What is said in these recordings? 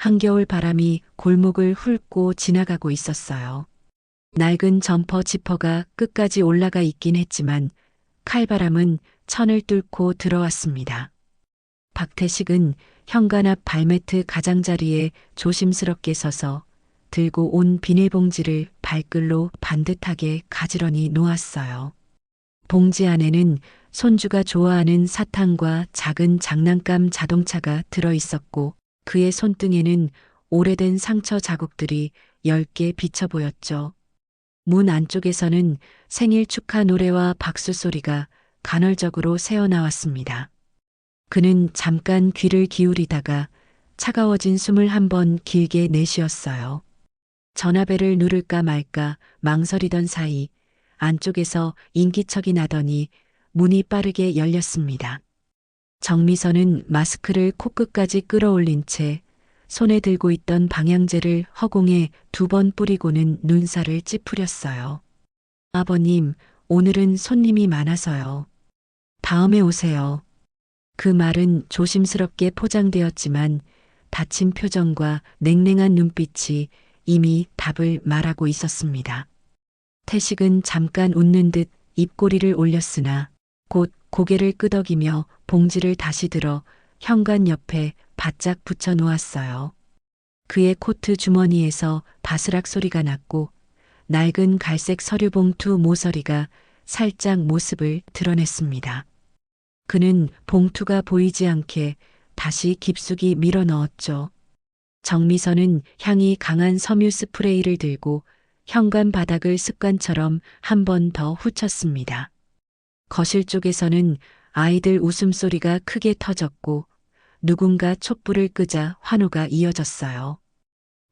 한겨울 바람이 골목을 훑고 지나가고 있었어요. 낡은 점퍼 지퍼가 끝까지 올라가 있긴 했지만 칼바람은 천을 뚫고 들어왔습니다. 박태식은 현관 앞 발매트 가장자리에 조심스럽게 서서 들고 온 비닐봉지를 발글로 반듯하게 가지런히 놓았어요. 봉지 안에는 손주가 좋아하는 사탕과 작은 장난감 자동차가 들어 있었고 그의 손등에는 오래된 상처 자국들이 엷게 비쳐 보였죠. 문 안쪽에서는 생일 축하 노래와 박수 소리가 간헐적으로 새어나왔습니다. 그는 잠깐 귀를 기울이다가 차가워진 숨을 한번 길게 내쉬었어요. 전화벨을 누를까 말까 망설이던 사이 안쪽에서 인기척이 나더니 문이 빠르게 열렸습니다. 정미선은 마스크를 코끝까지 끌어올린 채 손에 들고 있던 방향제를 허공에 2번 뿌리고는 눈살을 찌푸렸어요. 아버님, 오늘은 손님이 많아서요. 다음에 오세요. 그 말은 조심스럽게 포장되었지만 다친 표정과 냉랭한 눈빛이 이미 답을 말하고 있었습니다. 태식은 잠깐 웃는 듯 입꼬리를 올렸으나 곧 고개를 끄덕이며 봉지를 다시 들어 현관 옆에 바짝 붙여 놓았어요. 그의 코트 주머니에서 바스락 소리가 났고 낡은 갈색 서류 봉투 모서리가 살짝 모습을 드러냈습니다. 그는 봉투가 보이지 않게 다시 깊숙이 밀어 넣었죠. 정미선은 향이 강한 섬유 스프레이를 들고 현관 바닥을 습관처럼 한 번 더 훑었습니다. 거실 쪽에서는 아이들 웃음소리가 크게 터졌고 누군가 촛불을 끄자 환호가 이어졌어요.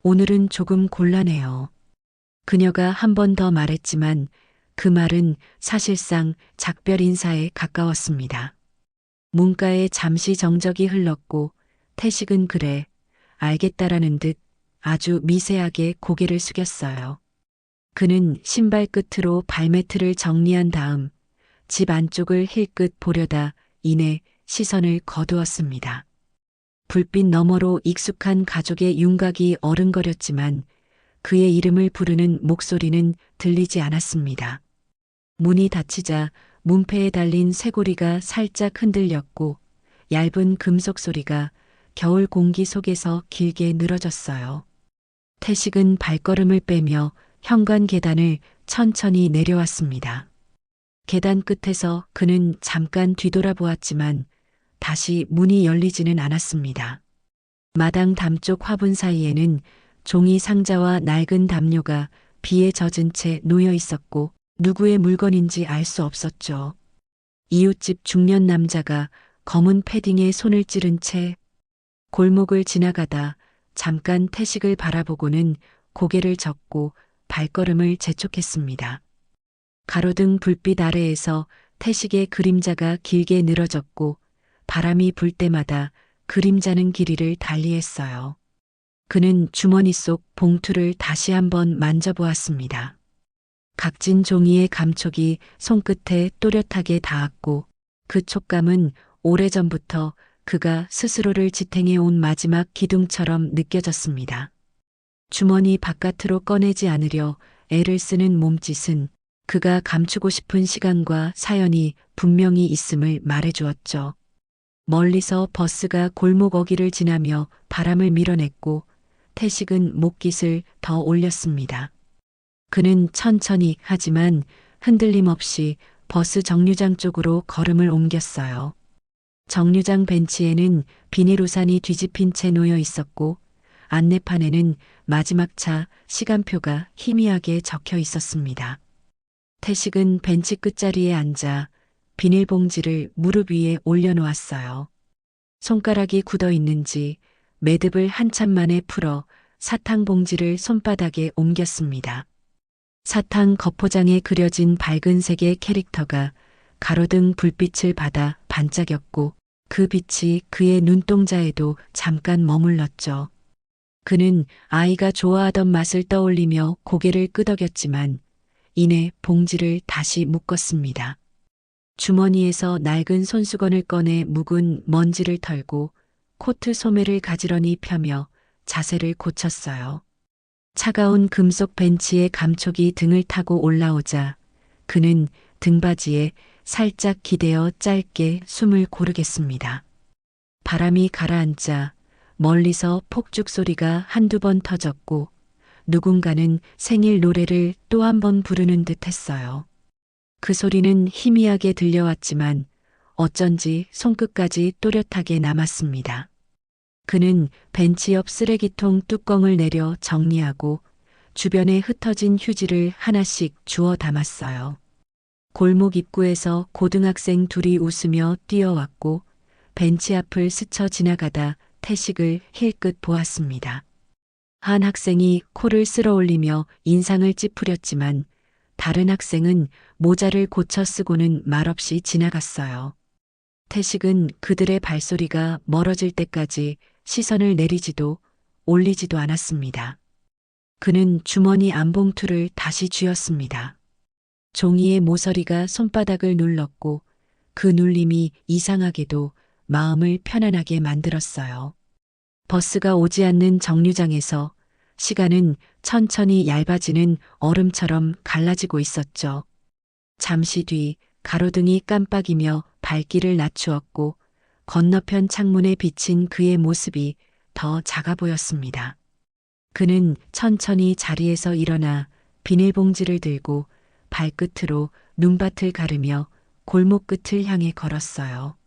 오늘은 조금 곤란해요. 그녀가 한 번 더 말했지만 그 말은 사실상 작별 인사에 가까웠습니다. 문가에 잠시 정적이 흘렀고 태식은 그래, 알겠다라는 듯 아주 미세하게 고개를 숙였어요. 그는 신발 끝으로 발매트를 정리한 다음 집 안쪽을 힐끗 보려다 이내 시선을 거두었습니다. 불빛 너머로 익숙한 가족의 윤곽이 어른거렸지만 그의 이름을 부르는 목소리는 들리지 않았습니다. 문이 닫히자 문패에 달린 쇠고리가 살짝 흔들렸고 얇은 금속 소리가 겨울 공기 속에서 길게 늘어졌어요. 태식은 발걸음을 빼며 현관 계단을 천천히 내려왔습니다. 계단 끝에서 그는 잠깐 뒤돌아보았지만 다시 문이 열리지는 않았습니다. 마당 담쪽 화분 사이에는 종이 상자와 낡은 담요가 비에 젖은 채 놓여 있었고 누구의 물건인지 알 수 없었죠. 이웃집 중년 남자가 검은 패딩에 손을 찌른 채 골목을 지나가다 잠깐 태식을 바라보고는 고개를 젓고 발걸음을 재촉했습니다. 가로등 불빛 아래에서 태식의 그림자가 길게 늘어졌고 바람이 불 때마다 그림자는 길이를 달리했어요. 그는 주머니 속 봉투를 다시 한번 만져보았습니다. 각진 종이의 감촉이 손끝에 또렷하게 닿았고 그 촉감은 오래전부터 그가 스스로를 지탱해 온 마지막 기둥처럼 느껴졌습니다. 주머니 바깥으로 꺼내지 않으려 애를 쓰는 몸짓은 그가 감추고 싶은 시간과 사연이 분명히 있음을 말해주었죠. 멀리서 버스가 골목 어귀를 지나며 바람을 밀어냈고 태식은 목깃을 더 올렸습니다. 그는 천천히 하지만 흔들림 없이 버스 정류장 쪽으로 걸음을 옮겼어요. 정류장 벤치에는 비닐 우산이 뒤집힌 채 놓여 있었고 안내판에는 마지막 차 시간표가 희미하게 적혀 있었습니다. 태식은 벤치 끝자리에 앉아 비닐봉지를 무릎 위에 올려놓았어요. 손가락이 굳어 있는지 매듭을 한참 만에 풀어 사탕 봉지를 손바닥에 옮겼습니다. 사탕 겉포장에 그려진 밝은 색의 캐릭터가 가로등 불빛을 받아 반짝였고 그 빛이 그의 눈동자에도 잠깐 머물렀죠. 그는 아이가 좋아하던 맛을 떠올리며 고개를 끄덕였지만 이내 봉지를 다시 묶었습니다. 주머니에서 낡은 손수건을 꺼내 묵은 먼지를 털고 코트 소매를 가지런히 펴며 자세를 고쳤어요. 차가운 금속 벤치에 감촉이 등을 타고 올라오자 그는 등받이에 살짝 기대어 짧게 숨을 고르겠습니다. 바람이 가라앉자 멀리서 폭죽 소리가 한두 번 터졌고 누군가는 생일 노래를 또 한 번 부르는 듯 했어요. 그 소리는 희미하게 들려왔지만 어쩐지 손끝까지 또렷하게 남았습니다. 그는 벤치 옆 쓰레기통 뚜껑을 내려 정리하고 주변에 흩어진 휴지를 하나씩 주워 담았어요. 골목 입구에서 고등학생 둘이 웃으며 뛰어왔고 벤치 앞을 스쳐 지나가다 태식을 힐끗 보았습니다. 한 학생이 코를 쓸어 올리며 인상을 찌푸렸지만 다른 학생은 모자를 고쳐 쓰고는 말없이 지나갔어요. 태식은 그들의 발소리가 멀어질 때까지 시선을 내리지도 올리지도 않았습니다. 그는 주머니 안봉투를 다시 쥐었습니다. 종이의 모서리가 손바닥을 눌렀고 그 눌림이 이상하게도 마음을 편안하게 만들었어요. 버스가 오지 않는 정류장에서 시간은 천천히 얇아지는 얼음처럼 갈라지고 있었죠. 잠시 뒤 가로등이 깜빡이며 발길을 낮추었고 건너편 창문에 비친 그의 모습이 더 작아 보였습니다. 그는 천천히 자리에서 일어나 비닐봉지를 들고 발끝으로 눈밭을 가르며 골목 끝을 향해 걸었어요.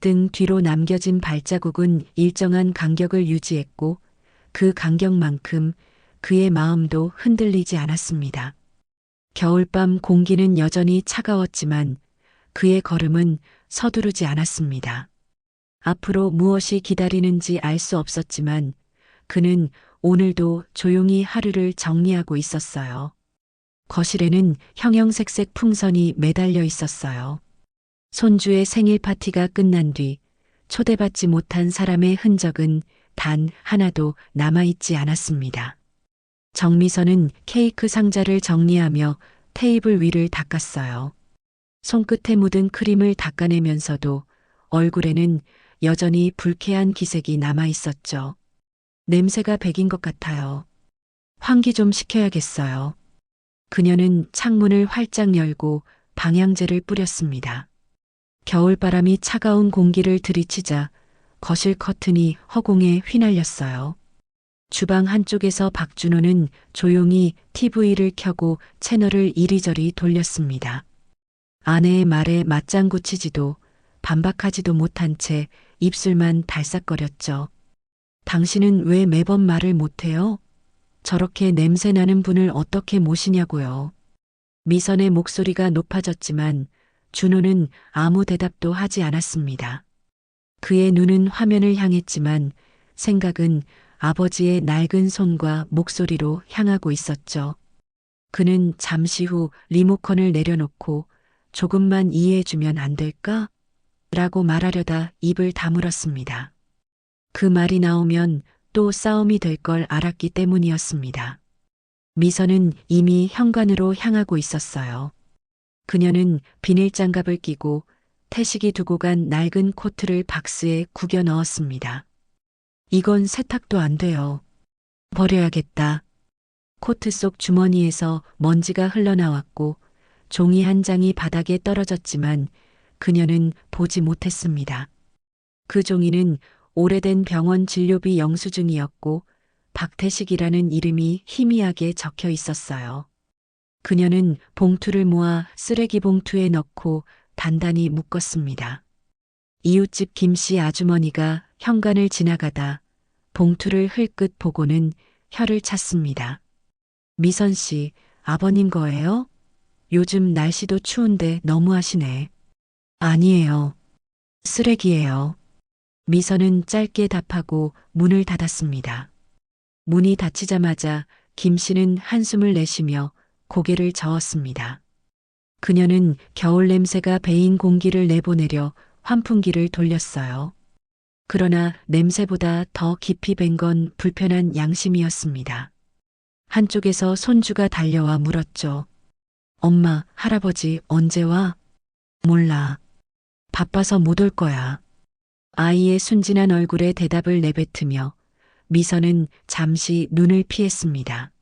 등 뒤로 남겨진 발자국은 일정한 간격을 유지했고 그 간격만큼 그의 마음도 흔들리지 않았습니다. 겨울밤 공기는 여전히 차가웠지만 그의 걸음은 서두르지 않았습니다. 앞으로 무엇이 기다리는지 알 수 없었지만 그는 오늘도 조용히 하루를 정리하고 있었어요. 거실에는 형형색색 풍선이 매달려 있었어요. 손주의 생일 파티가 끝난 뒤 초대받지 못한 사람의 흔적은 단 하나도 남아있지 않았습니다. 정미선은 케이크 상자를 정리하며 테이블 위를 닦았어요. 손끝에 묻은 크림을 닦아내면서도 얼굴에는 여전히 불쾌한 기색이 남아있었죠. 냄새가 배긴 것 같아요. 환기 좀 시켜야겠어요. 그녀는 창문을 활짝 열고 방향제를 뿌렸습니다. 겨울바람이 차가운 공기를 들이치자 거실 커튼이 허공에 휘날렸어요. 주방 한쪽에서 박준호는 조용히 TV를 켜고 채널을 이리저리 돌렸습니다. 아내의 말에 맞장구 치지도 반박하지도 못한 채 입술만 달싹거렸죠. 당신은 왜 매번 말을 못해요? 저렇게 냄새나는 분을 어떻게 모시냐고요. 미선의 목소리가 높아졌지만 준호는 아무 대답도 하지 않았습니다. 그의 눈은 화면을 향했지만 생각은 아버지의 낡은 손과 목소리로 향하고 있었죠. 그는 잠시 후 리모컨을 내려놓고 조금만 이해해주면 안 될까? 라고 말하려다 입을 다물었습니다. 그 말이 나오면 또 싸움이 될 걸 알았기 때문이었습니다. 미선은 이미 현관으로 향하고 있었어요. 그녀는 비닐장갑을 끼고 태식이 두고 간 낡은 코트를 박스에 구겨 넣었습니다. 이건 세탁도 안 돼요. 버려야겠다. 코트 속 주머니에서 먼지가 흘러나왔고 종이 한 장이 바닥에 떨어졌지만 그녀는 보지 못했습니다. 그 종이는 오래된 병원 진료비 영수증이었고 박태식이라는 이름이 희미하게 적혀 있었어요. 그녀는 봉투를 모아 쓰레기 봉투에 넣고 단단히 묶었습니다. 이웃집 김씨 아주머니가 현관을 지나가다 봉투를 흘끗 보고는 혀를 찼습니다. 미선 씨, 아버님 거예요? 요즘 날씨도 추운데 너무하시네. 아니에요. 쓰레기예요. 미선은 짧게 답하고 문을 닫았습니다. 문이 닫히자마자 김 씨는 한숨을 내쉬며 고개를 저었습니다. 그녀는 겨울 냄새가 배인 공기를 내보내려 환풍기를 돌렸어요. 그러나 냄새보다 더 깊이 밴 건 불편한 양심이었습니다. 한쪽에서 손주가 달려와 물었죠. 엄마, 할아버지 언제 와? 몰라. 바빠서 못 올 거야. 아이의 순진한 얼굴에 대답을 내뱉으며 미선은 잠시 눈을 피했습니다.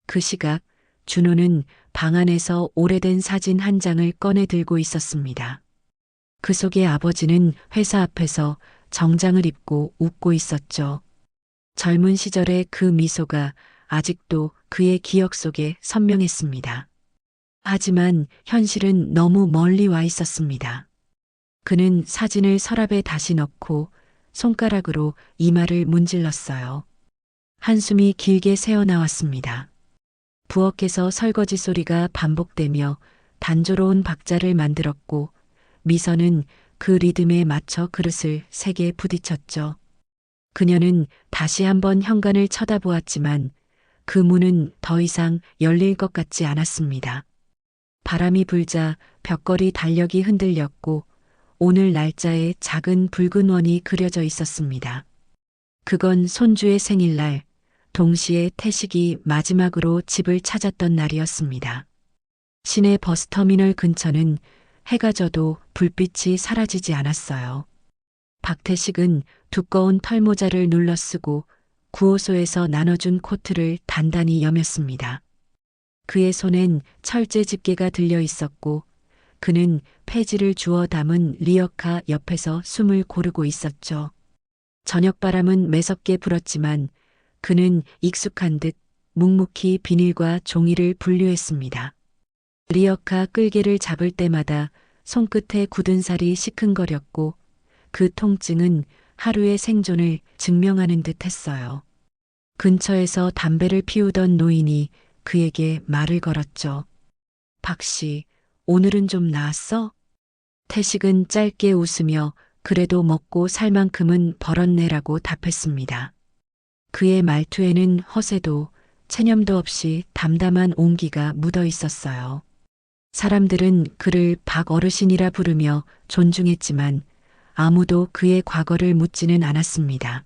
그 시각 준호는 방 안에서 오래된 사진 한 장을 꺼내 들고 있었습니다. 그 속에 아버지는 회사 앞에서 정장을 입고 웃고 있었죠. 젊은 시절의 그 미소가 아직도 그의 기억 속에 선명했습니다. 하지만 현실은 너무 멀리 와 있었습니다. 그는 사진을 서랍에 다시 넣고 손가락으로 이마를 문질렀어요. 한숨이 길게 새어나왔습니다. 부엌에서 설거지 소리가 반복되며 단조로운 박자를 만들었고 미선은 그 리듬에 맞춰 그릇을 세게 부딪혔죠. 그녀는 다시 한번 현관을 쳐다보았지만 그 문은 더 이상 열릴 것 같지 않았습니다. 바람이 불자 벽걸이 달력이 흔들렸고 오늘 날짜에 작은 붉은 원이 그려져 있었습니다. 그건 손주의 생일날, 동시에 태식이 마지막으로 집을 찾았던 날이었습니다. 시내 버스터미널 근처는 해가 져도 불빛이 사라지지 않았어요. 박태식은 두꺼운 털모자를 눌러 쓰고 구호소에서 나눠준 코트를 단단히 여몄습니다. 그의 손엔 철제 집게가 들려 있었고 그는 폐지를 주워 담은 리어카 옆에서 숨을 고르고 있었죠. 저녁바람은 매섭게 불었지만 그는 익숙한 듯 묵묵히 비닐과 종이를 분류했습니다. 리어카 끌개를 잡을 때마다 손끝에 굳은 살이 시큰거렸고 그 통증은 하루의 생존을 증명하는 듯 했어요. 근처에서 담배를 피우던 노인이 그에게 말을 걸었죠. 박 씨, 오늘은 좀 나았어? 태식은 짧게 웃으며 그래도 먹고 살 만큼은 벌었네라고 답했습니다. 그의 말투에는 허세도 체념도 없이 담담한 온기가 묻어 있었어요. 사람들은 그를 박 어르신이라 부르며 존중했지만 아무도 그의 과거를 묻지는 않았습니다.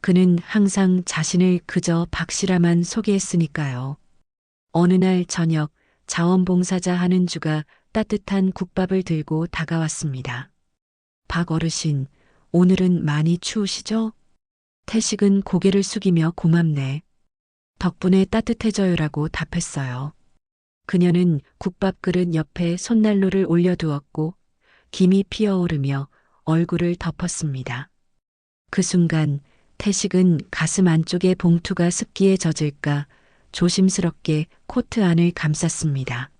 그는 항상 자신을 그저 박 씨라만 소개했으니까요. 어느 날 저녁 자원봉사자 한은주가 따뜻한 국밥을 들고 다가왔습니다. 박 어르신, 오늘은 많이 추우시죠? 태식은 고개를 숙이며 고맙네. 덕분에 따뜻해져요라고 답했어요. 그녀는 국밥 그릇 옆에 손난로를 올려두었고 김이 피어오르며 얼굴을 덮었습니다. 그 순간 태식은 가슴 안쪽의 봉투가 습기에 젖을까 조심스럽게 코트 안을 감쌌습니다.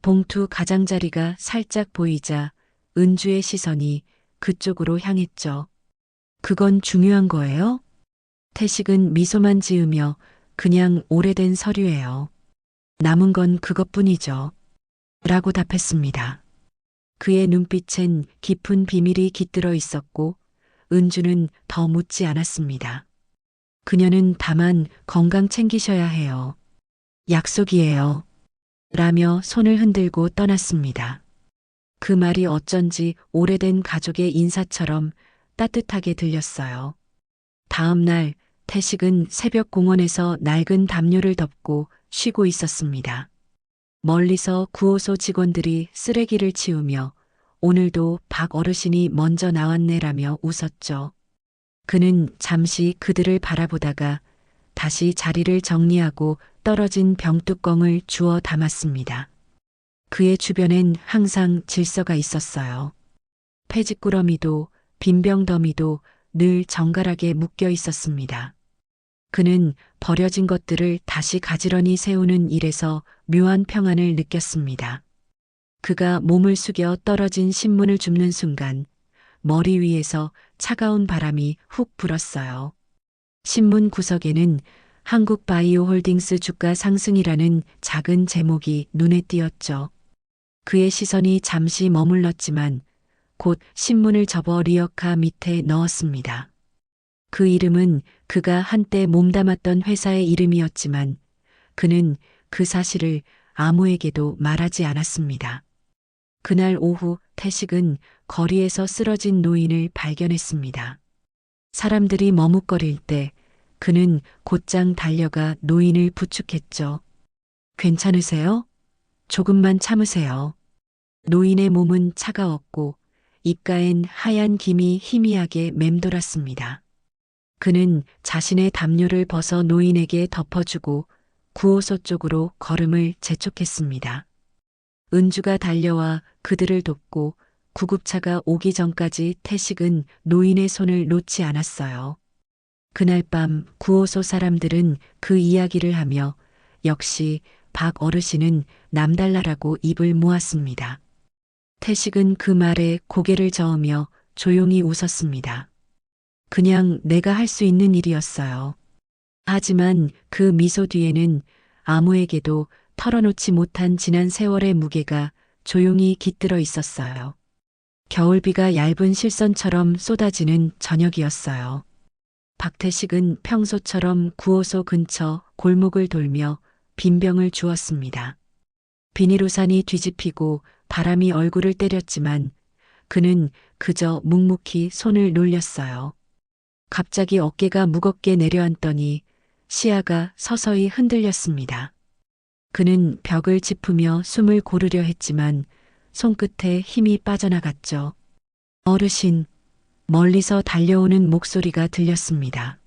봉투 가장자리가 살짝 보이자 은주의 시선이 그쪽으로 향했죠. 그건 중요한 거예요? 태식은 미소만 지으며 그냥 오래된 서류예요. 남은 건 그것뿐이죠. 라고 답했습니다. 그의 눈빛엔 깊은 비밀이 깃들어 있었고 은주는 더 묻지 않았습니다. 그녀는 다만 건강 챙기셔야 해요. 약속이에요. 라며 손을 흔들고 떠났습니다. 그 말이 어쩐지 오래된 가족의 인사처럼 따뜻하게 들렸어요. 다음 날 태식은 새벽 공원에서 낡은 담요를 덮고 쉬고 있었습니다. 멀리서 구호소 직원들이 쓰레기를 치우며 오늘도 박 어르신이 먼저 나왔네라며 웃었죠. 그는 잠시 그들을 바라보다가 다시 자리를 정리하고 떨어진 병뚜껑을 주워 담았습니다. 그의 주변엔 항상 질서가 있었어요. 폐지꾸러미도 빈병 더미도 늘 정갈하게 묶여 있었습니다. 그는 버려진 것들을 다시 가지런히 세우는 일에서 묘한 평안을 느꼈습니다. 그가 몸을 숙여 떨어진 신문을 줍는 순간 머리 위에서 차가운 바람이 훅 불었어요. 신문 구석에는 한국바이오홀딩스 주가 상승이라는 작은 제목이 눈에 띄었죠. 그의 시선이 잠시 머물렀지만 곧 신문을 접어 리어카 밑에 넣었습니다. 그 이름은 그가 한때 몸담았던 회사의 이름이었지만 그는 그 사실을 아무에게도 말하지 않았습니다. 그날 오후 태식은 거리에서 쓰러진 노인을 발견했습니다. 사람들이 머뭇거릴 때 그는 곧장 달려가 노인을 부축했죠. 괜찮으세요? 조금만 참으세요. 노인의 몸은 차가웠고 입가엔 하얀 김이 희미하게 맴돌았습니다. 그는 자신의 담요를 벗어 노인에게 덮어주고 구호소 쪽으로 걸음을 재촉했습니다. 은주가 달려와 그들을 돕고 구급차가 오기 전까지 태식은 노인의 손을 놓지 않았어요. 그날 밤 구호소 사람들은 그 이야기를 하며 역시 박 어르신은 남달라라고 입을 모았습니다. 태식은 그 말에 고개를 저으며 조용히 웃었습니다. 그냥 내가 할 수 있는 일이었어요. 하지만 그 미소 뒤에는 아무에게도 털어놓지 못한 지난 세월의 무게가 조용히 깃들어 있었어요. 겨울비가 얇은 실선처럼 쏟아지는 저녁이었어요. 박태식은 평소처럼 구호소 근처 골목을 돌며 빈병을 주었습니다. 비닐우산이 뒤집히고 바람이 얼굴을 때렸지만 그는 그저 묵묵히 손을 놀렸어요. 갑자기 어깨가 무겁게 내려앉더니 시야가 서서히 흔들렸습니다. 그는 벽을 짚으며 숨을 고르려 했지만 손끝에 힘이 빠져나갔죠. 어르신, 멀리서 달려오는 목소리가 들렸습니다.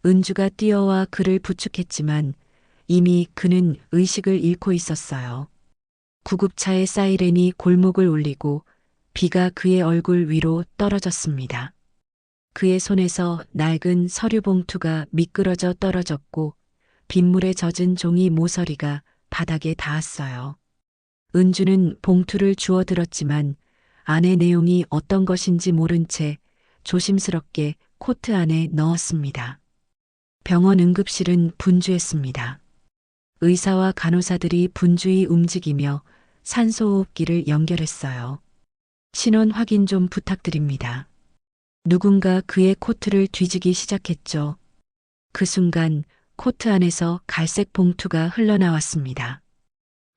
은주가 뛰어와 그를 부축했지만 이미 그는 의식을 잃고 있었어요. 구급차의 사이렌이 골목을 울리고 비가 그의 얼굴 위로 떨어졌습니다. 그의 손에서 낡은 서류 봉투가 미끄러져 떨어졌고 빗물에 젖은 종이 모서리가 바닥에 닿았어요. 은주는 봉투를 주워 들었지만 안의 내용이 어떤 것인지 모른 채 조심스럽게 코트 안에 넣었습니다. 병원 응급실은 분주했습니다. 의사와 간호사들이 분주히 움직이며 산소호흡기를 연결했어요. 신원 확인 좀 부탁드립니다. 누군가 그의 코트를 뒤지기 시작했죠. 그 순간 코트 안에서 갈색 봉투가 흘러나왔습니다.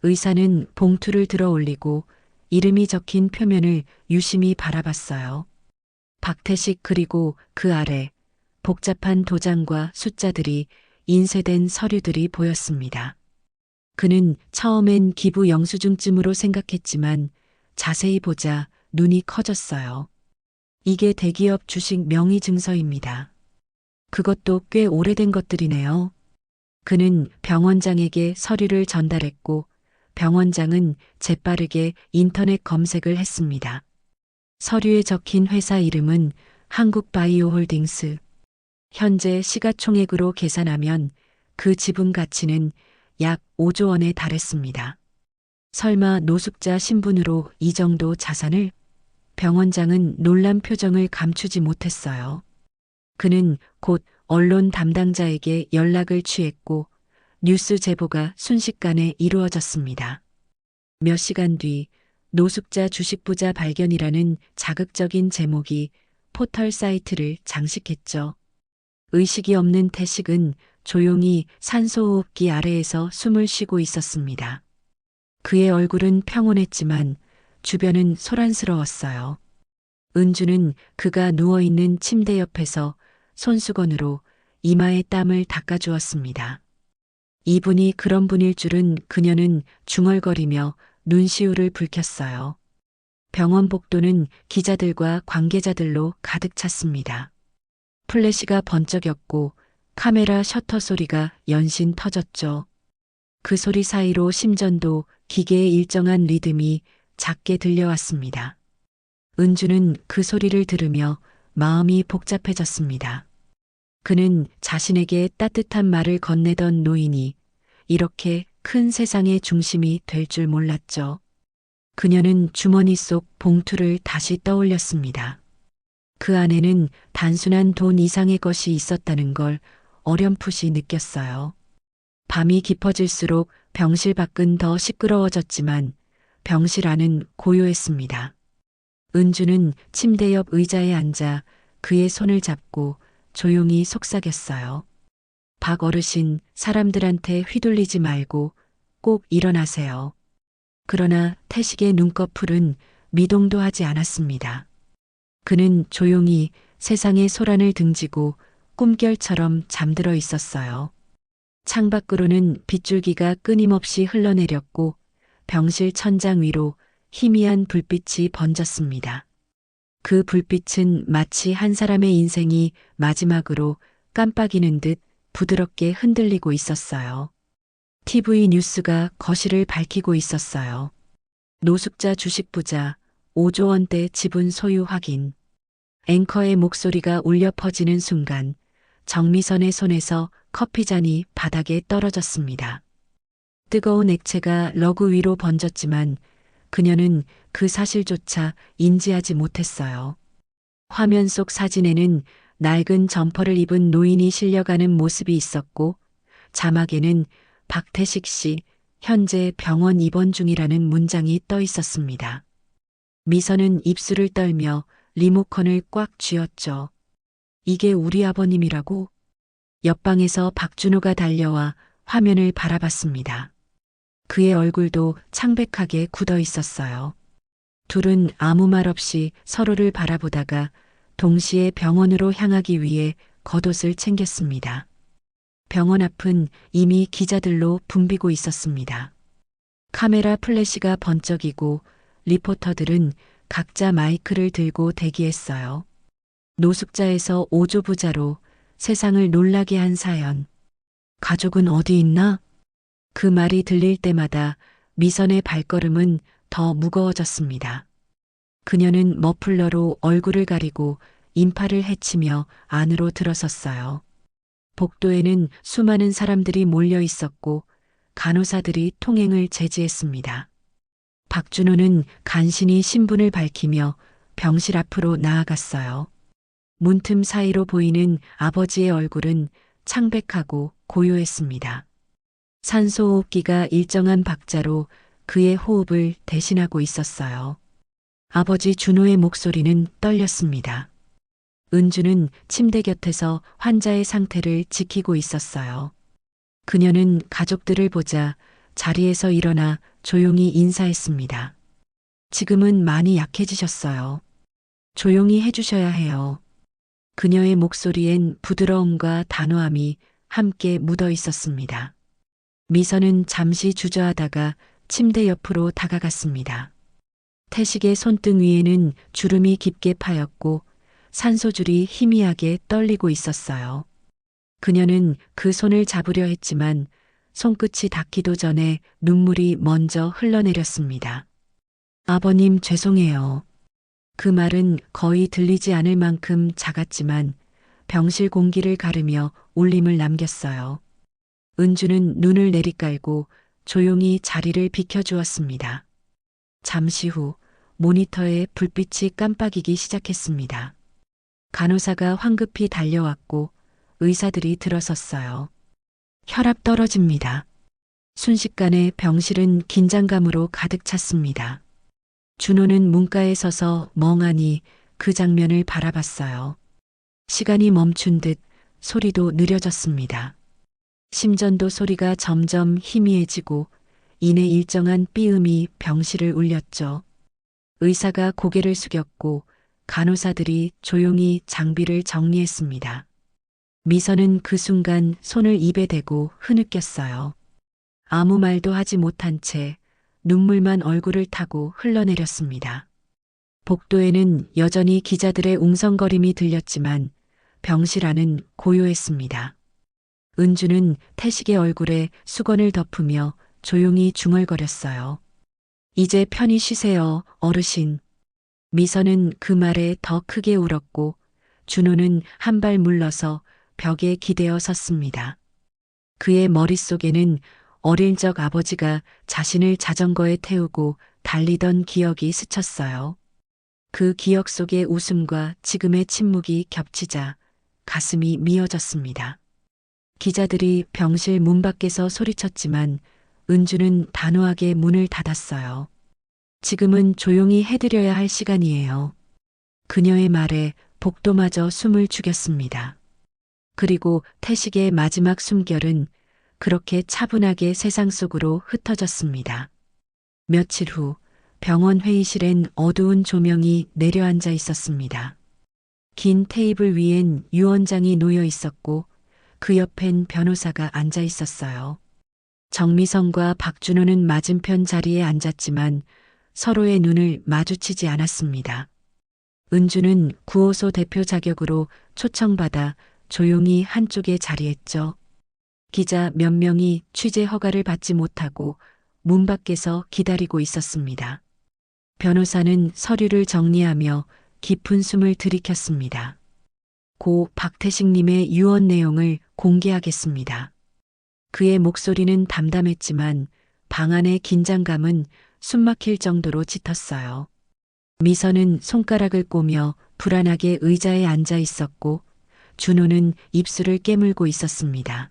의사는 봉투를 들어 올리고 이름이 적힌 표면을 유심히 바라봤어요. 박태식 그리고 그 아래 복잡한 도장과 숫자들이 인쇄된 서류들이 보였습니다. 그는 처음엔 기부 영수증쯤으로 생각했지만 자세히 보자 눈이 커졌어요. 이게 대기업 주식 명의 증서입니다. 그것도 꽤 오래된 것들이네요. 그는 병원장에게 서류를 전달했고 병원장은 재빠르게 인터넷 검색을 했습니다. 서류에 적힌 회사 이름은 한국바이오홀딩스. 현재 시가총액으로 계산하면 그 지분 가치는 약 5조 원에 달했습니다. 설마 노숙자 신분으로 이 정도 자산을? 병원장은 놀란 표정을 감추지 못했어요. 그는 곧 언론 담당자에게 연락을 취했고 뉴스 제보가 순식간에 이루어졌습니다. 몇 시간 뒤 노숙자 주식부자 발견이라는 자극적인 제목이 포털 사이트를 장식했죠. 의식이 없는 태식은 조용히 산소호흡기 아래에서 숨을 쉬고 있었습니다. 그의 얼굴은 평온했지만 주변은 소란스러웠어요. 은주는 그가 누워있는 침대 옆에서 손수건으로 이마에 땀을 닦아주었습니다. 이분이 그런 분일 줄은 그녀는 중얼거리며 눈시울을 붉혔어요. 병원 복도는 기자들과 관계자들로 가득 찼습니다. 플래시가 번쩍였고 카메라 셔터 소리가 연신 터졌죠. 그 소리 사이로 심전도 기계의 일정한 리듬이 작게 들려왔습니다. 은주는 그 소리를 들으며 마음이 복잡해졌습니다. 그는 자신에게 따뜻한 말을 건네던 노인이 이렇게 큰 세상의 중심이 될 줄 몰랐죠. 그녀는 주머니 속 봉투를 다시 떠올렸습니다. 그 안에는 단순한 돈 이상의 것이 있었다는 걸 어렴풋이 느꼈어요. 밤이 깊어질수록 병실 밖은 더 시끄러워졌지만 병실 안은 고요했습니다. 은주는 침대 옆 의자에 앉아 그의 손을 잡고 조용히 속삭였어요. 박 어르신, 사람들한테 휘둘리지 말고 꼭 일어나세요. 그러나 태식의 눈꺼풀은 미동도 하지 않았습니다. 그는 조용히 세상의 소란을 등지고 꿈결처럼 잠들어 있었어요. 창밖으로는 빗줄기가 끊임없이 흘러내렸고 병실 천장 위로 희미한 불빛이 번졌습니다. 그 불빛은 마치 한 사람의 인생이 마지막으로 깜빡이는 듯 부드럽게 흔들리고 있었어요. TV 뉴스가 거실을 밝히고 있었어요. 노숙자 주식 부자, 5조 원대 지분 소유 확인. 앵커의 목소리가 울려 퍼지는 순간 정미선의 손에서 커피잔이 바닥에 떨어졌습니다. 뜨거운 액체가 러그 위로 번졌지만 그녀는 그 사실조차 인지하지 못했어요. 화면 속 사진에는 낡은 점퍼를 입은 노인이 실려가는 모습이 있었고 자막에는 박태식 씨, 현재 병원 입원 중이라는 문장이 떠 있었습니다. 미선은 입술을 떨며 리모컨을 꽉 쥐었죠. 이게 우리 아버님이라고? 옆방에서 박준호가 달려와 화면을 바라봤습니다. 그의 얼굴도 창백하게 굳어 있었어요. 둘은 아무 말 없이 서로를 바라보다가 동시에 병원으로 향하기 위해 겉옷을 챙겼습니다. 병원 앞은 이미 기자들로 붐비고 있었습니다. 카메라 플래시가 번쩍이고 리포터들은 각자 마이크를 들고 대기했어요. 노숙자에서 5조 부자로 세상을 놀라게 한 사연. 가족은 어디 있나? 그 말이 들릴 때마다 미선의 발걸음은 더 무거워졌습니다. 그녀는 머플러로 얼굴을 가리고 인파를 헤치며 안으로 들어섰어요. 복도에는 수많은 사람들이 몰려 있었고 간호사들이 통행을 제지했습니다. 박준호는 간신히 신분을 밝히며 병실 앞으로 나아갔어요. 문틈 사이로 보이는 아버지의 얼굴은 창백하고 고요했습니다. 산소호흡기가 일정한 박자로 그의 호흡을 대신하고 있었어요. 아버지 준호의 목소리는 떨렸습니다. 은주는 침대 곁에서 환자의 상태를 지키고 있었어요. 그녀는 가족들을 보자 자리에서 일어나 조용히 인사했습니다. 지금은 많이 약해지셨어요. 조용히 해주셔야 해요. 그녀의 목소리엔 부드러움과 단호함이 함께 묻어 있었습니다. 미선은 잠시 주저하다가 침대 옆으로 다가갔습니다. 태식의 손등 위에는 주름이 깊게 파였고 산소줄이 희미하게 떨리고 있었어요. 그녀는 그 손을 잡으려 했지만 손끝이 닿기도 전에 눈물이 먼저 흘러내렸습니다. 아버님 죄송해요. 그 말은 거의 들리지 않을 만큼 작았지만 병실 공기를 가르며 울림을 남겼어요. 은주는 눈을 내리깔고 조용히 자리를 비켜주었습니다. 잠시 후 모니터에 불빛이 깜빡이기 시작했습니다. 간호사가 황급히 달려왔고 의사들이 들어섰어요. 혈압 떨어집니다. 순식간에 병실은 긴장감으로 가득 찼습니다. 준호는 문가에 서서 멍하니 그 장면을 바라봤어요. 시간이 멈춘 듯 소리도 느려졌습니다. 심전도 소리가 점점 희미해지고 이내 일정한 삐음이 병실을 울렸죠. 의사가 고개를 숙였고 간호사들이 조용히 장비를 정리했습니다. 미선은 그 순간 손을 입에 대고 흐느꼈어요. 아무 말도 하지 못한 채 눈물만 얼굴을 타고 흘러내렸습니다. 복도에는 여전히 기자들의 웅성거림이 들렸지만 병실 안은 고요했습니다. 은주는 태식의 얼굴에 수건을 덮으며 조용히 중얼거렸어요. 이제 편히 쉬세요, 어르신. 미선은 그 말에 더 크게 울었고 준호는 한 발 물러서 벽에 기대어 섰습니다. 그의 머릿속에는 어릴 적 아버지가 자신을 자전거에 태우고 달리던 기억이 스쳤어요. 그 기억 속의 웃음과 지금의 침묵이 겹치자 가슴이 미어졌습니다. 기자들이 병실 문 밖에서 소리쳤지만 은주는 단호하게 문을 닫았어요. 지금은 조용히 해드려야 할 시간이에요. 그녀의 말에 복도마저 숨을 죽였습니다. 그리고 태식의 마지막 숨결은 그렇게 차분하게 세상 속으로 흩어졌습니다. 며칠 후 병원 회의실엔 어두운 조명이 내려앉아 있었습니다. 긴 테이블 위엔 유언장이 놓여 있었고 그 옆엔 변호사가 앉아 있었어요. 정미성과 박준호는 맞은편 자리에 앉았지만 서로의 눈을 마주치지 않았습니다. 은주는 구호소 대표 자격으로 초청받아 조용히 한쪽에 자리했죠. 기자 몇 명이 취재 허가를 받지 못하고 문 밖에서 기다리고 있었습니다. 변호사는 서류를 정리하며 깊은 숨을 들이켰습니다. 고 박태식님의 유언 내용을 공개하겠습니다. 그의 목소리는 담담했지만 방 안의 긴장감은 숨막힐 정도로 짙었어요. 미선은 손가락을 꼬며 불안하게 의자에 앉아 있었고 준호는 입술을 깨물고 있었습니다.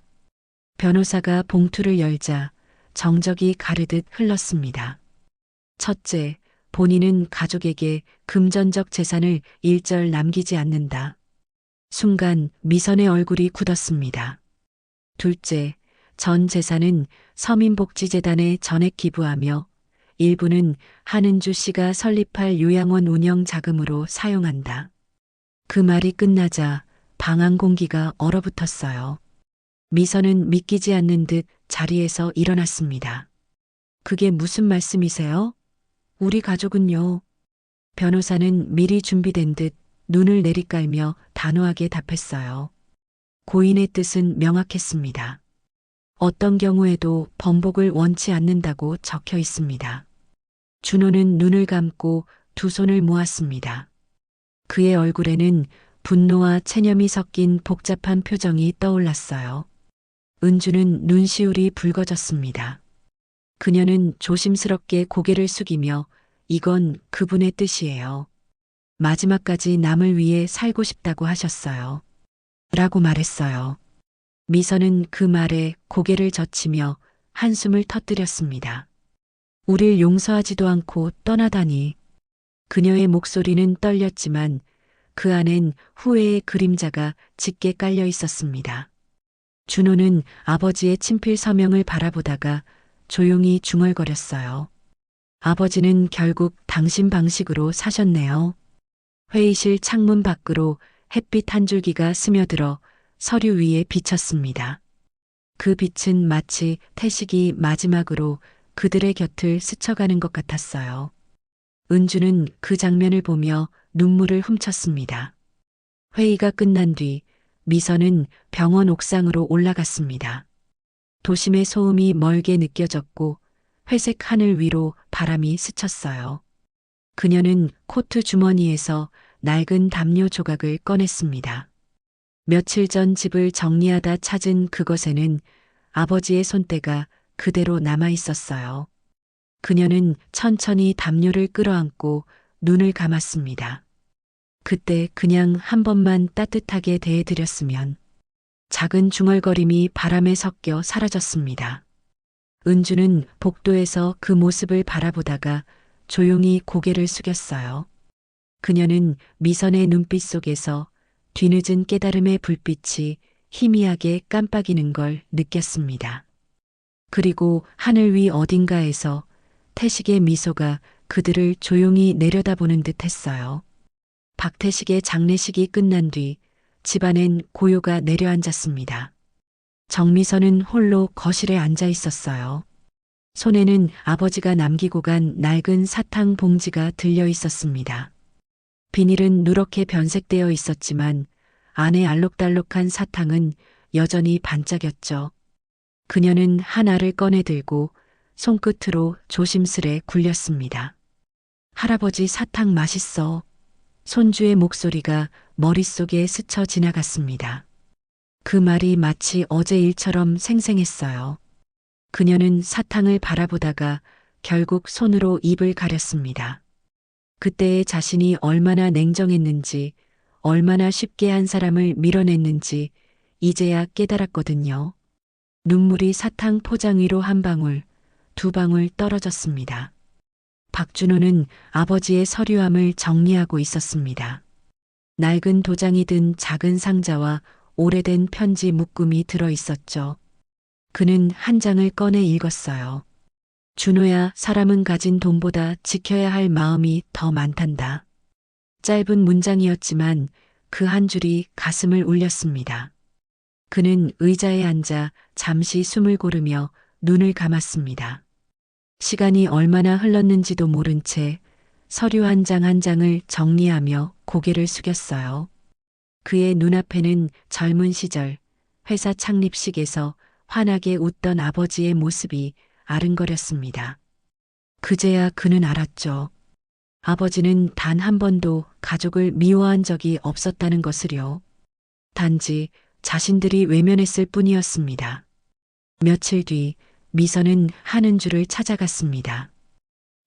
변호사가 봉투를 열자 정적이 가르듯 흘렀습니다. 첫째, 본인은 가족에게 금전적 재산을 일절 남기지 않는다. 순간 미선의 얼굴이 굳었습니다. 둘째, 전 재산은 서민복지재단에 전액 기부하며 일부는 한은주 씨가 설립할 요양원 운영 자금으로 사용한다. 그 말이 끝나자 방 안 공기가 얼어붙었어요. 미선은 믿기지 않는 듯 자리에서 일어났습니다. 그게 무슨 말씀이세요? 우리 가족은요. 변호사는 미리 준비된 듯 눈을 내리깔며 단호하게 답했어요. 고인의 뜻은 명확했습니다. 어떤 경우에도 번복을 원치 않는다고 적혀 있습니다. 준호는 눈을 감고 두 손을 모았습니다. 그의 얼굴에는 분노와 체념이 섞인 복잡한 표정이 떠올랐어요. 은주는 눈시울이 붉어졌습니다. 그녀는 조심스럽게 고개를 숙이며 이건 그분의 뜻이에요. 마지막까지 남을 위해 살고 싶다고 하셨어요. 라고 말했어요. 미선은 그 말에 고개를 젖히며 한숨을 터뜨렸습니다. 우릴 용서하지도 않고 떠나다니. 그녀의 목소리는 떨렸지만 그 안엔 후회의 그림자가 짙게 깔려 있었습니다. 준호는 아버지의 친필 서명을 바라보다가 조용히 중얼거렸어요. 아버지는 결국 당신 방식으로 사셨네요. 회의실 창문 밖으로 햇빛 한 줄기가 스며들어 서류 위에 비쳤습니다. 그 빛은 마치 태식이 마지막으로 그들의 곁을 스쳐가는 것 같았어요. 은주는 그 장면을 보며 눈물을 훔쳤습니다. 회의가 끝난 뒤 미선은 병원 옥상으로 올라갔습니다. 도심의 소음이 멀게 느껴졌고 회색 하늘 위로 바람이 스쳤어요. 그녀는 코트 주머니에서 낡은 담요 조각을 꺼냈습니다. 며칠 전 집을 정리하다 찾은 그것에는 아버지의 손때가 그대로 남아 있었어요. 그녀는 천천히 담요를 끌어안고 눈을 감았습니다. 그때 그냥 한 번만 따뜻하게 대해드렸으면. 작은 중얼거림이 바람에 섞여 사라졌습니다. 은주는 복도에서 그 모습을 바라보다가 조용히 고개를 숙였어요. 그녀는 미선의 눈빛 속에서 뒤늦은 깨달음의 불빛이 희미하게 깜빡이는 걸 느꼈습니다. 그리고 하늘 위 어딘가에서 태식의 미소가 그들을 조용히 내려다보는 듯 했어요. 박태식의 장례식이 끝난 뒤 집안엔 고요가 내려앉았습니다. 정미선은 홀로 거실에 앉아 있었어요. 손에는 아버지가 남기고 간 낡은 사탕 봉지가 들려 있었습니다. 비닐은 누렇게 변색되어 있었지만 안에 알록달록한 사탕은 여전히 반짝였죠. 그녀는 하나를 꺼내 들고 손끝으로 조심스레 굴렸습니다. 할아버지 사탕 맛있어. 손주의 목소리가 머릿속에 스쳐 지나갔습니다. 그 말이 마치 어제 일처럼 생생했어요. 그녀는 사탕을 바라보다가 결국 손으로 입을 가렸습니다. 그때의 자신이 얼마나 냉정했는지, 얼마나 쉽게 한 사람을 밀어냈는지 이제야 깨달았거든요. 눈물이 사탕 포장 위로 한 방울, 두 방울 떨어졌습니다. 박준호는 아버지의 서류함을 정리하고 있었습니다. 낡은 도장이 든 작은 상자와 오래된 편지 묶음이 들어 있었죠. 그는 한 장을 꺼내 읽었어요. 준호야, 사람은 가진 돈보다 지켜야 할 마음이 더 많단다. 짧은 문장이었지만 그 한 줄이 가슴을 울렸습니다. 그는 의자에 앉아 잠시 숨을 고르며 눈을 감았습니다. 시간이 얼마나 흘렀는지도 모른 채 서류 한 장 한 장을 정리하며 고개를 숙였어요. 그의 눈앞에는 젊은 시절 회사 창립식에서 환하게 웃던 아버지의 모습이 아른거렸습니다. 그제야 그는 알았죠. 아버지는 단 한 번도 가족을 미워한 적이 없었다는 것을요. 단지 자신들이 외면했을 뿐이었습니다. 며칠 뒤 미선은 한은주를 찾아갔습니다.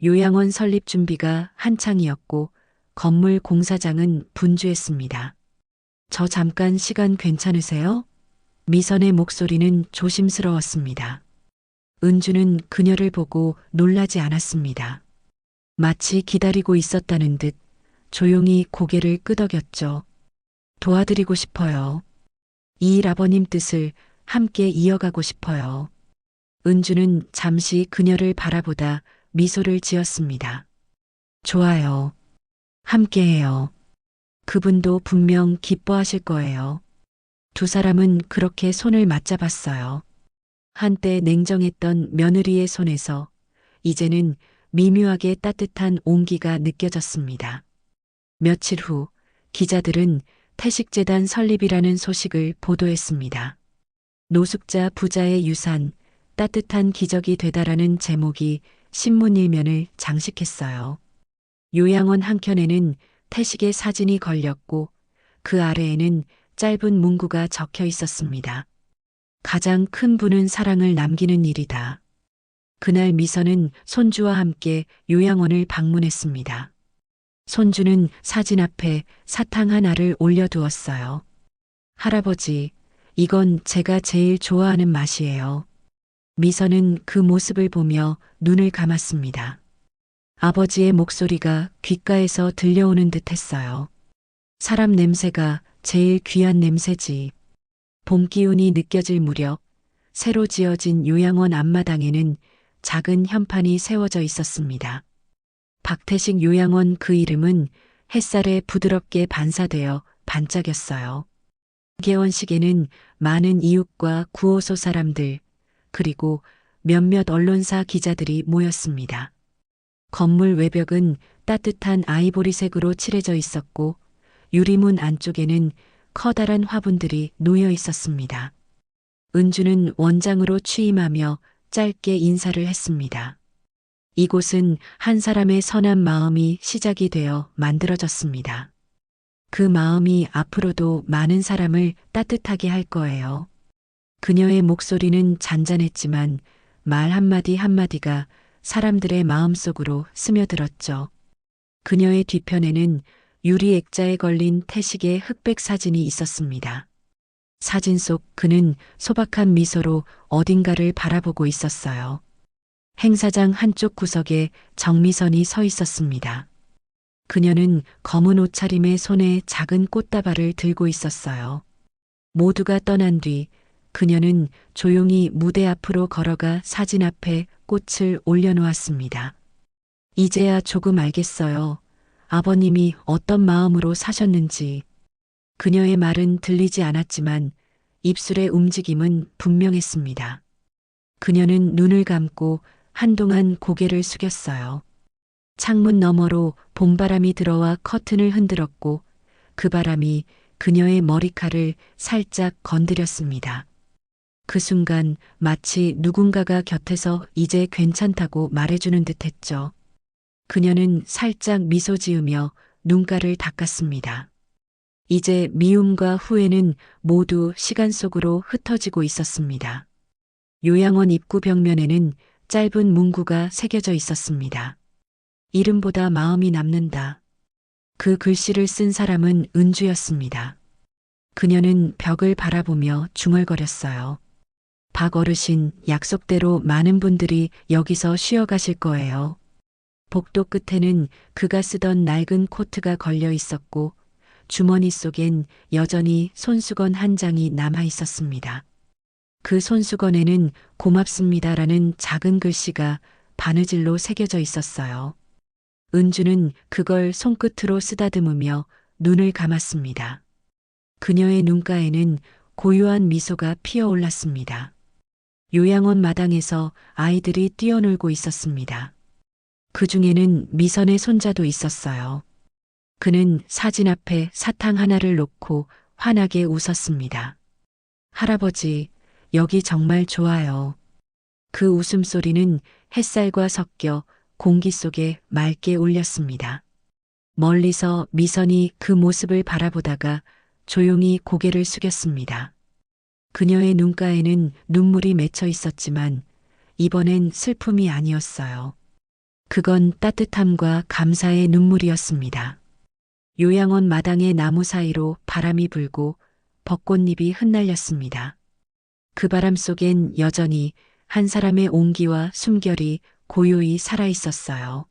요양원 설립 준비가 한창이었고 건물 공사장은 분주했습니다. 저 잠깐 시간 괜찮으세요? 미선의 목소리는 조심스러웠습니다. 은주는 그녀를 보고 놀라지 않았습니다. 마치 기다리고 있었다는 듯 조용히 고개를 끄덕였죠. 도와드리고 싶어요. 이 일 아버님 뜻을 함께 이어가고 싶어요. 은주는 잠시 그녀를 바라보다 미소를 지었습니다. 좋아요. 함께해요. 그분도 분명 기뻐하실 거예요. 두 사람은 그렇게 손을 맞잡았어요. 한때 냉정했던 며느리의 손에서 이제는 미묘하게 따뜻한 온기가 느껴졌습니다. 며칠 후 기자들은 태식재단 설립이라는 소식을 보도했습니다. 노숙자 부자의 유산, 따뜻한 기적이 되다라는 제목이 신문 일면을 장식했어요. 요양원 한켠에는 태식의 사진이 걸렸고 그 아래에는 짧은 문구가 적혀 있었습니다. 가장 큰 분은 사랑을 남기는 일이다. 그날 미선은 손주와 함께 요양원을 방문했습니다. 손주는 사진 앞에 사탕 하나를 올려두었어요. 할아버지, 이건 제가 제일 좋아하는 맛이에요. 미선은 그 모습을 보며 눈을 감았습니다. 아버지의 목소리가 귓가에서 들려오는 듯 했어요. 사람 냄새가 제일 귀한 냄새지. 봄 기운이 느껴질 무렵 새로 지어진 요양원 앞마당에는 작은 현판이 세워져 있었습니다. 박태식 요양원, 그 이름은 햇살에 부드럽게 반사되어 반짝였어요. 개원식에는 많은 이웃과 구호소 사람들, 그리고 몇몇 언론사 기자들이 모였습니다. 건물 외벽은 따뜻한 아이보리색으로 칠해져 있었고 유리문 안쪽에는 커다란 화분들이 놓여 있었습니다. 은주는 원장으로 취임하며 짧게 인사를 했습니다. 이곳은 한 사람의 선한 마음이 시작이 되어 만들어졌습니다. 그 마음이 앞으로도 많은 사람을 따뜻하게 할 거예요. 그녀의 목소리는 잔잔했지만 말 한마디 한마디가 사람들의 마음속으로 스며들었죠. 그녀의 뒤편에는 유리 액자에 걸린 태식의 흑백 사진이 있었습니다. 사진 속 그는 소박한 미소로 어딘가를 바라보고 있었어요. 행사장 한쪽 구석에 정미선이 서 있었습니다. 그녀는 검은 옷차림에 손에 작은 꽃다발을 들고 있었어요. 모두가 떠난 뒤 그녀는 조용히 무대 앞으로 걸어가 사진 앞에 꽃을 올려놓았습니다. 이제야 조금 알겠어요. 아버님이 어떤 마음으로 사셨는지. 그녀의 말은 들리지 않았지만 입술의 움직임은 분명했습니다. 그녀는 눈을 감고 한동안 고개를 숙였어요. 창문 너머로 봄바람이 들어와 커튼을 흔들었고 그 바람이 그녀의 머리칼을 살짝 건드렸습니다. 그 순간 마치 누군가가 곁에서 이제 괜찮다고 말해주는 듯 했죠. 그녀는 살짝 미소 지으며 눈가를 닦았습니다. 이제 미움과 후회는 모두 시간 속으로 흩어지고 있었습니다. 요양원 입구 벽면에는 짧은 문구가 새겨져 있었습니다. 이름보다 마음이 남는다. 그 글씨를 쓴 사람은 은주였습니다. 그녀는 벽을 바라보며 중얼거렸어요. 박 어르신, 약속대로 많은 분들이 여기서 쉬어가실 거예요. 복도 끝에는 그가 쓰던 낡은 코트가 걸려 있었고 주머니 속엔 여전히 손수건 한 장이 남아 있었습니다. 그 손수건에는 고맙습니다라는 작은 글씨가 바느질로 새겨져 있었어요. 은주는 그걸 손끝으로 쓰다듬으며 눈을 감았습니다. 그녀의 눈가에는 고요한 미소가 피어올랐습니다. 요양원 마당에서 아이들이 뛰어놀고 있었습니다. 그 중에는 미선의 손자도 있었어요. 그는 사진 앞에 사탕 하나를 놓고 환하게 웃었습니다. 할아버지, 여기 정말 좋아요. 그 웃음소리는 햇살과 섞여 공기 속에 맑게 울렸습니다. 멀리서 미선이 그 모습을 바라보다가 조용히 고개를 숙였습니다. 그녀의 눈가에는 눈물이 맺혀 있었지만 이번엔 슬픔이 아니었어요. 그건 따뜻함과 감사의 눈물이었습니다. 요양원 마당의 나무 사이로 바람이 불고 벚꽃잎이 흩날렸습니다. 그 바람 속엔 여전히 한 사람의 온기와 숨결이 고요히 살아 있었어요.